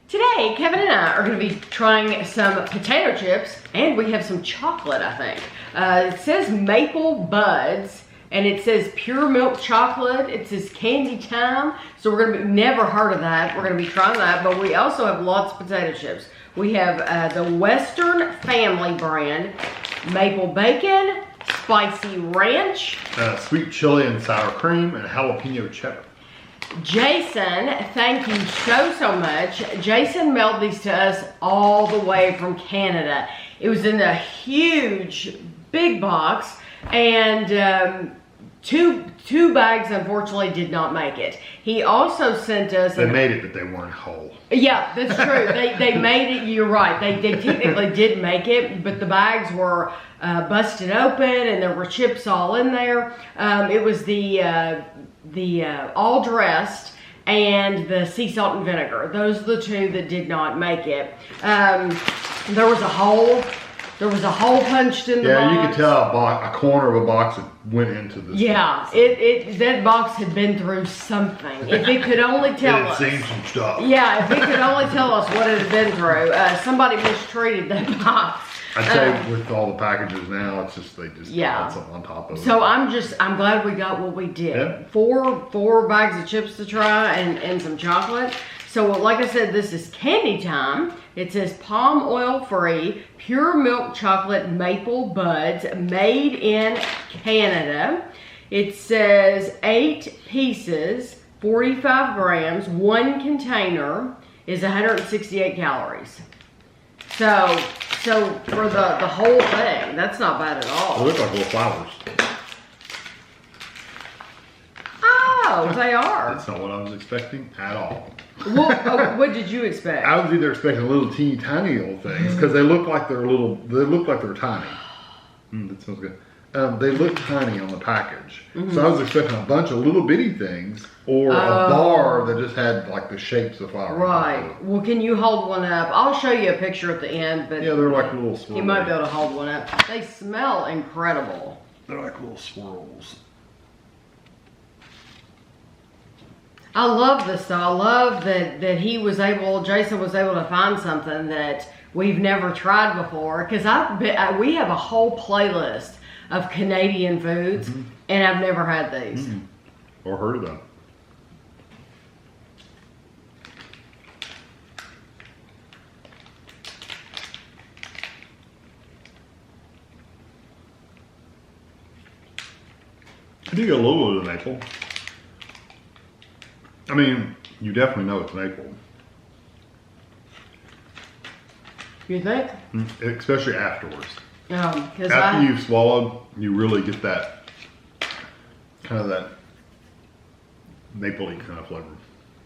Today, Kevin and I are going to be trying some potato chips, and we have some chocolate, I think. It says Maple Buds, and it says pure milk chocolate. It says candy time, so we're going to be, never heard of that. We're going to be trying that, but we also have lots of potato chips. We have the Western Family brand, maple bacon, spicy ranch, sweet chili and sour cream, and jalapeno cheddar. Jason, thank you so much. Jason mailed these to us all the way from Canada. It was in a huge, big box, and two bags unfortunately did not make it. He also sent us. They made it, but they weren't whole. Yeah, that's true. They made it. You're right. They technically did make it, but the bags were busted open, and there were chips all in there. It was the all dressed and the sea salt and vinegar. Those are the two that did not make it. There was a hole punched in the box. Yeah, you could tell a corner of a box that went into this. Yeah, that box had been through something. If it could only tell us. It had seen some stuff. Yeah, if it could only tell us what it had been through. Somebody mistreated that box. I'd say with all the packages now, it's just they just add something on top of it. So I'm glad we got what we did. Yeah. Four bags of chips to try and some chocolate. So like I said, this is candy time. It says palm oil free, pure milk chocolate maple buds, made in Canada. It says 8 pieces, 45 grams, 1 container is 168 calories. So for the whole thing, that's not bad at all. They look like little flowers. Oh, they are. That's not what I was expecting at all. Well, what did you expect? I was either expecting little teeny tiny little things because they look like they're little. They look like they're tiny. That smells good. They look tiny on the package, so I was expecting a bunch of little bitty things or a bar that just had like the shapes of flowers. Right. Well, can you hold one up? I'll show you a picture at the end, but yeah, they're like little swirls. You might be able to hold one up. They smell incredible. They're like little swirls. I love this though. I love that Jason was able to find something that we've never tried before. Because we have a whole playlist of Canadian foods, and I've never had these. Or heard of them. I do get a little bit of maple. I mean, you definitely know it's maple. You think? Especially afterwards. After you've swallowed, you really get that kind of that mapley kind of flavor.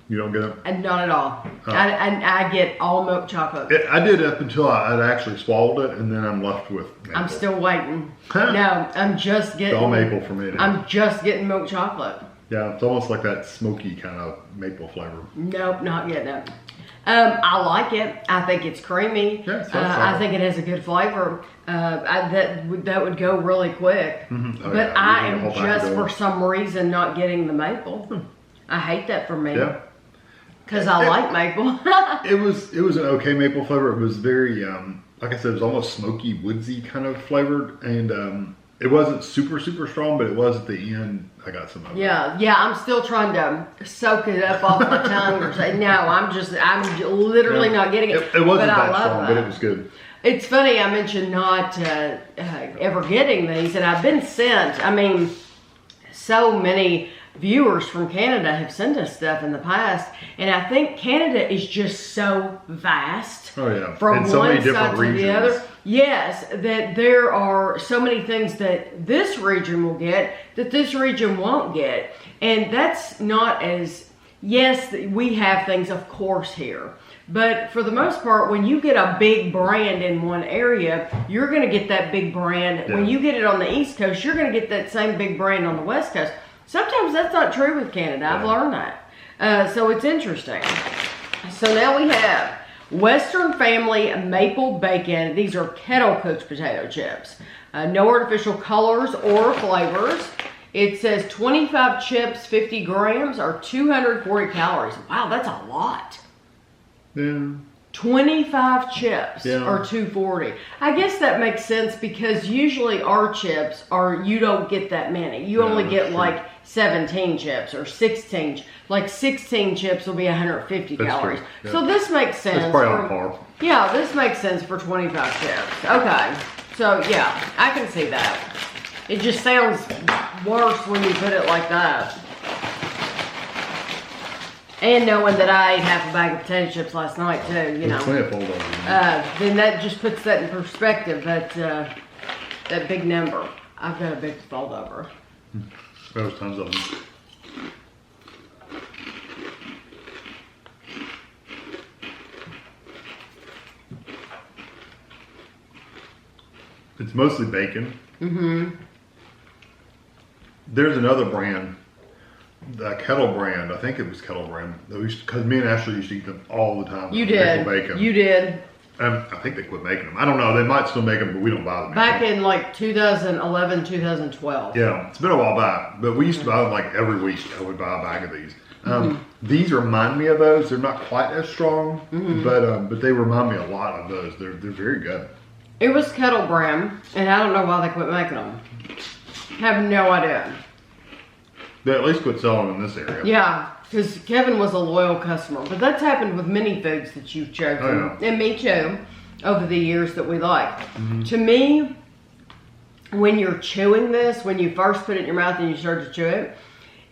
You don't get it? And not at all. I get all milk chocolate. I did up until I'd actually swallowed it, and then I'm left with maple. I'm still waiting. No, I'm just getting... It's all maple for me now. I'm just getting milk chocolate. Yeah, it's almost like that smoky kind of maple flavor. Nope, not getting it. I like it. I think it's creamy. Yeah, I think it has a good flavor. That would go really quick. But I am just for some reason not getting the maple. I hate that for me. Yeah. Because I like maple. It was an okay maple flavor. It was very, like I said, it was almost smoky, woodsy kind of flavored. And it wasn't super strong, but it was at the end. I got some of it. Yeah, I'm still trying to soak it up off my tongue or say, no, I'm literally not getting it. It wasn't that strong, but it was good. It's funny, I mentioned not ever getting these, and I've been sent, I mean, so many viewers from Canada have sent us stuff in the past, and I think Canada is just so vast. Oh yeah, from so one many different side to regions. the other. Yes, that there are so many things that this region will get that this region won't get, and that's not as, yes, we have things of course here, but for the most part, when you get a big brand in one area, you're going to get that big brand. Yeah. When you get it on the East Coast, you're going to get that same big brand on the West Coast. Sometimes that's not true with Canada. I've learned that. So it's interesting. So now we have Western Family Maple Bacon. These are kettle cooked potato chips. No artificial colors or flavors. It says 25 chips, 50 grams, or 240 calories. Wow, that's a lot. Yeah. 25 chips Yeah. are $2.40. I guess that makes sense because usually our chips are, you don't get that many. You only that's get true. like 17 chips or 16. Like 16 chips will be 150 That's calories. true. Yeah. So this makes sense. It's probably on for- par. Yeah, this makes sense for 25 chips. Okay. So yeah, I can see that. It just sounds worse when you put it like that. And knowing that I ate half a bag of potato chips last night too, you know. Plenty of foldovers. Then that just puts that in perspective, that big number. I've got a big fold over. There was tons of them. It's mostly bacon. Mm-hmm. There's another brand, the Kettle brand. I think it was Kettle brand. Because me and Ashley used to eat them all the time. You did. Bacon. You did. I think they quit making them. I don't know. They might still make them, but we don't buy them Back anymore. in like 2011, 2012. Yeah, it's been a while back, but we used to buy them like every week. I would buy a bag of these. These remind me of those. They're not quite as strong, but they remind me a lot of those. They're very good. It was Kettle brand, and I don't know why they quit making them. Have no idea. They at least quit selling them in this area. Yeah, because Kevin was a loyal customer. But that's happened with many foods that you've chosen. Oh, yeah. And me too, over the years that we like. To me, when you're chewing this, when you first put it in your mouth and you start to chew it,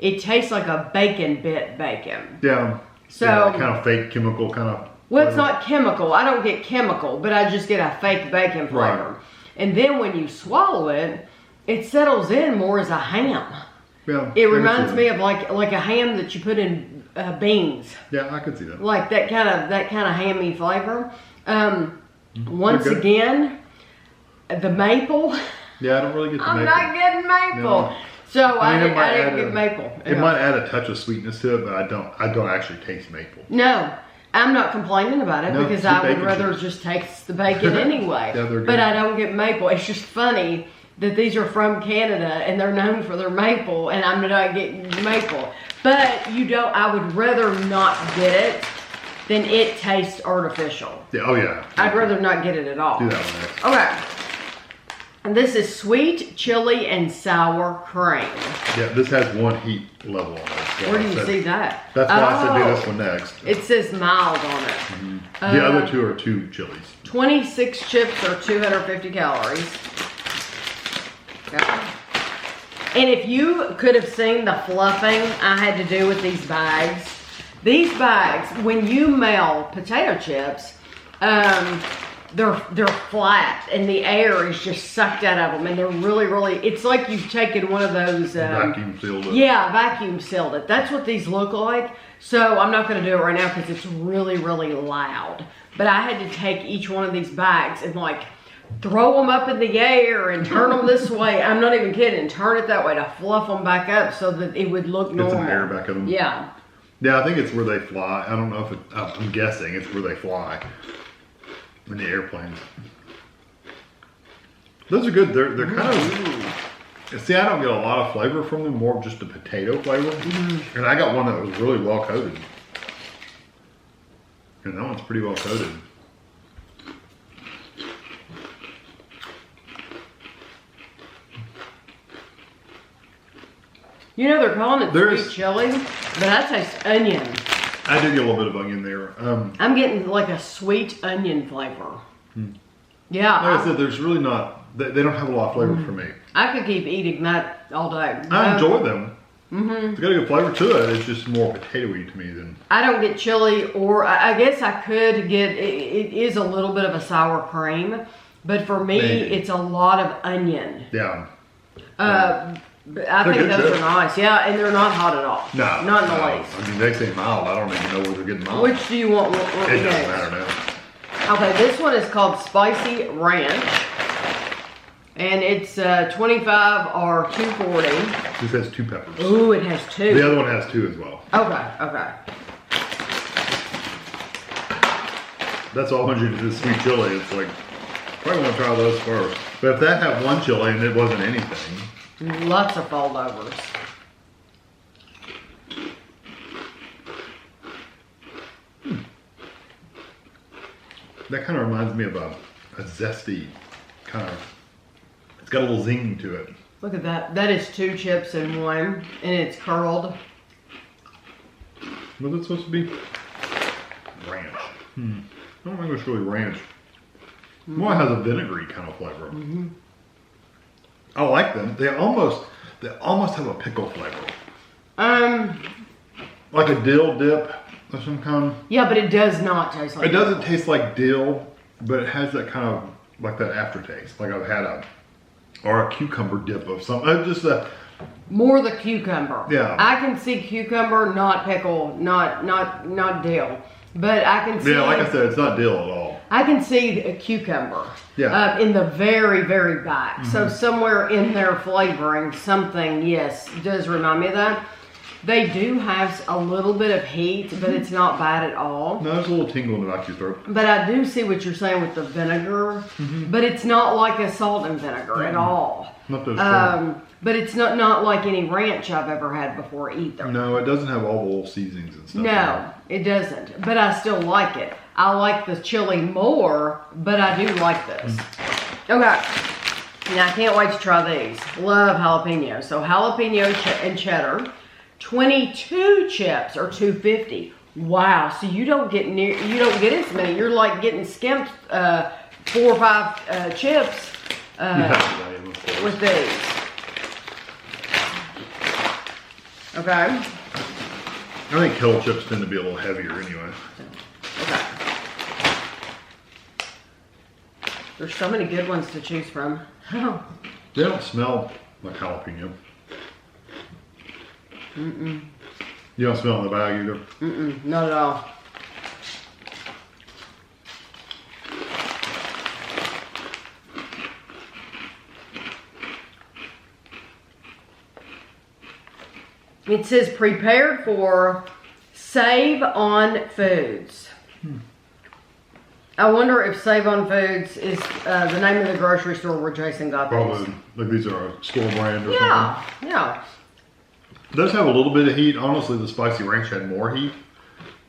it tastes like a bacon bit bacon. Yeah. So, yeah, kind of fake chemical kind of. well, it's not chemical. I don't get chemical, but I just get a fake bacon flavor. Right. And then when you swallow it, it settles in more as a ham. Yeah. It reminds me of like a ham that you put in beans, Yeah, I could see that. like that kind of hammy flavor. Once good. again, the maple. Yeah, I don't really get the I'm maple. not getting maple, No. so I mean, it I might didn't add get a- maple. It might add a touch of sweetness to it, but I don't actually taste maple. No, I'm not complaining about it No, because it's the I would bacon rather chips. just taste the bacon anyway. Yeah, they're good. But I don't get maple. It's just funny that these are from Canada and they're known for their maple, and I'm not getting maple. But you don't. I would rather not get it than it tastes artificial. Yeah, oh yeah. I'd rather not get it at all. Do that one next. Okay. And this is sweet chili and sour cream. Yeah, this has one heat level on it. So Where do I you said- see that? That's why I said do Oh. this one next. It says mild on it. The other two are two chilies. 26 chips or 250 calories. Okay. And if you could have seen the fluffing I had to do with these bags, when you mail potato chips, they're flat and the air is just sucked out of them, and they're really, it's like you've taken one of those Vacuum sealed it. yeah, vacuum sealed it. That's what these look like. So I'm not going to do it right now because it's really loud. But I had to take each one of these bags and like throw them up in the air and turn them this way. I'm not even kidding. Turn it that way to fluff them back up so that it would look normal. Get some air back in them. Yeah. Yeah, I think it's where they fly. I don't know if it, I'm guessing it's where they fly in the airplanes. Those are good. They're kind of, see, I don't get a lot of flavor from them, more of just the potato flavor. And I got one that was really well coated. And that one's pretty well coated. You know, they're calling it There's- sweet chili, but I taste onion. I did get a little bit of onion there. I'm getting like a sweet onion flavor. Yeah. Like I said, there's really not, they don't have a lot of flavor for me. I could keep eating that all day. I enjoy them. It's got a good flavor to it. It's just more potato-y to me than. I don't get chili, or I guess I could get, it is a little bit of a sour cream, but for me, Maybe. it's a lot of onion. Yeah. But I They're think good those chips. are nice. Yeah, and they're not hot at all. No. Not in the no. least. I mean, they say mild. I don't even know where they're getting mild. Which do you want? What It doesn't next? matter now. Okay, this one is called Spicy Ranch. And it's 25 or 240. This has 2 peppers. Ooh, it has 2. The other one has 2 as well. Okay. That's all I want you to do is sweet chili. It's like, probably want to try those first. But if that had 1 chili and it wasn't anything. Lots of foldovers. That kind of reminds me of a zesty kind of. It's got a little zing to it. Look at that. That is 2 chips in one, and it's curled. Was it supposed to be? Ranch. I don't think it's really ranch. More has a vinegary kind of flavor. I like them. They almost have a pickle flavor. Like a dill dip of some kind. Yeah, but it does not taste like it doesn't taste like dill, but it has that kind of like that aftertaste. Like I've had a cucumber dip of something. Just a more the cucumber. Yeah. I can see cucumber, not pickle, not dill. But I can see. Yeah, like I said, it's not dill at all. I can see a cucumber. Yeah. In the very, very back. So somewhere in their flavoring, something, yes, does remind me of that. They do have a little bit of heat, but it's not bad at all. No, there's a little tingle in the back of your throat. But I do see what you're saying with the vinegar. But it's not like a salt and vinegar at all. Not those strong. But it's not like any ranch I've ever had before either. No, it doesn't have all the little seasonings and stuff. No, it doesn't. But I still like it. I like the chili more, but I do like this. Okay. Now I can't wait to try these. Love jalapeno. So jalapeno and cheddar. 22 chips or $2.50. Wow. So you don't get as many. You're like getting skimped 4 or 5 chips with these. Okay. I think kettle chips tend to be a little heavier anyway. Okay. There's so many good ones to choose from. They don't smell like jalapeno. You don't smell it in the bag either? Not at all. It says prepared for Save on Foods. I wonder if Save on Foods is the name of the grocery store where Jason got these. Probably. Like these are a store brand or something. Yeah. It does have a little bit of heat. Honestly, the spicy ranch had more heat.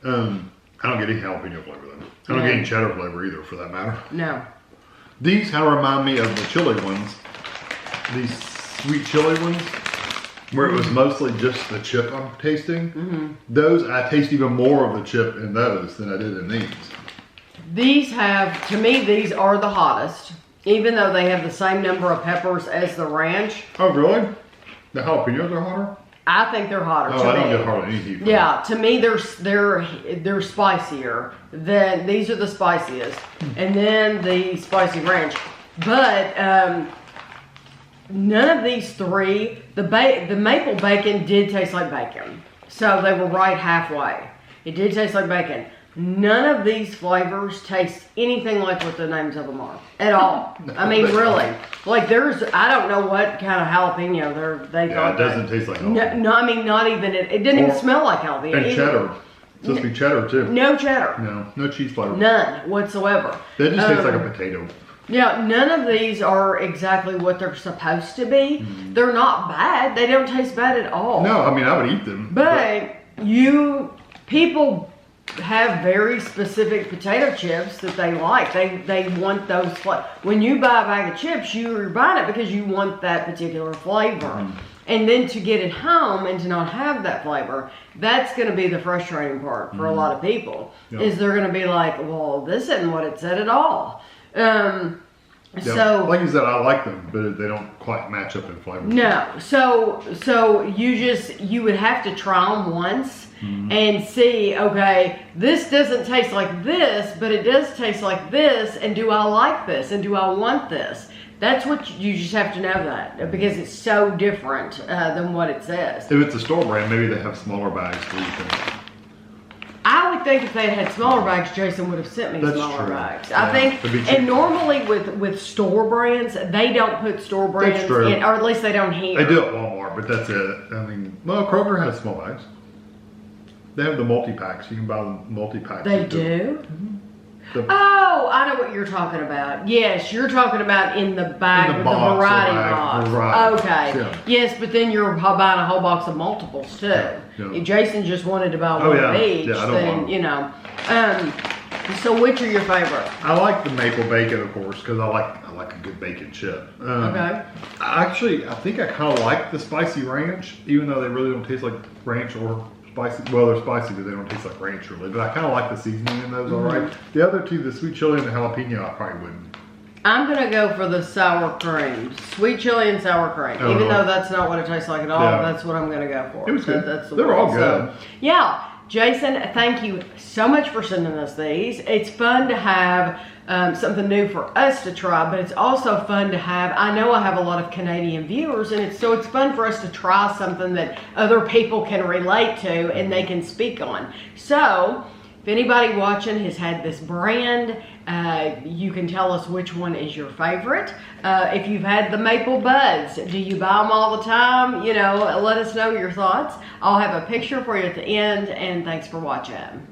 I don't get any jalapeno flavor though. I don't get any cheddar flavor either, for that matter. No. These kind of remind me of the chili ones. These sweet chili ones, where it was mostly just the chip I'm tasting. Those, I taste even more of the chip in those than I did in these. These have, to me, these are the hottest, even though they have the same number of peppers as the ranch. Oh, really? The jalapenos are hotter? I think they're hotter. Oh, I don't get hardly any heat. Yeah, to me, they're spicier. These are the spiciest, and then the spicy ranch. But none of these three, the maple bacon did taste like bacon, so they were right halfway. It did taste like bacon. None of these flavors taste anything like what the names of them are at all. I mean, really. Like I don't know what kind of jalapeno they thought. It doesn't taste like jalapeno. No, I mean, not even, it didn't even smell like jalapeno. And cheddar. It's supposed to be cheddar too. No cheddar. No cheese flavor. None whatsoever. They just taste like a potato. Yeah, none of these are exactly what they're supposed to be. They're not bad. They don't taste bad at all. No, I mean, I would eat them. But people have very specific potato chips that they like. They want those. When you buy a bag of chips, you're buying it because you want that particular flavor. And then to get it home and to not have that flavor, that's going to be the frustrating part for a lot of people. Yep. Is they're going to be like, well, this isn't what it said at all. So, like you said, I like them, but they don't quite match up in flavor. No, so you would have to try them once and see, okay, this doesn't taste like this, but it does taste like this, and do I like this, and do I want this? That's what you just have to know that, because it's so different than what it says. If it's a store brand, maybe they have smaller bags where you can... I would think if they had smaller bags, Jason would have sent me smaller bags. Yeah, I think, and normally with store brands, they don't put store brands in, or at least they don't here. They do at Walmart, but that's it. I mean, well, Kroger has small bags. They have the multi-packs. You can buy the multi-packs. They do? Oh, I know what you're talking about. Yes, you're talking about in the bag with the variety box. Okay. Yeah. Yes, but then you're buying a whole box of multiples too. Yeah. If Jason just wanted to buy one of each, then, you know. So which are your favorite? I like the maple bacon, of course, because I like a good bacon chip. Okay. I think I kind of like the spicy ranch, even though they really don't taste like ranch or spicy. Well, they're spicy, but they don't taste like ranch really. But I kind of like the seasoning in those. All right. The other two, the sweet chili and the jalapeno, I probably wouldn't. I'm gonna go for the sour cream, sweet chili and sour cream. Oh, even really? though that's not what it tastes like at all, that's what I'm gonna go for. It was good. That's the They're all one. good. So, yeah, Jason, thank you so much for sending us these. It's fun to have something new for us to try, but it's also fun to have. I know I have a lot of Canadian viewers, and it's fun for us to try something that other people can relate to and they can speak on. So, if anybody watching has had this brand, you can tell us which one is your favorite. If you've had the maple buds, do you buy them all the time? You know, let us know your thoughts. I'll have a picture for you at the end, and thanks for watching.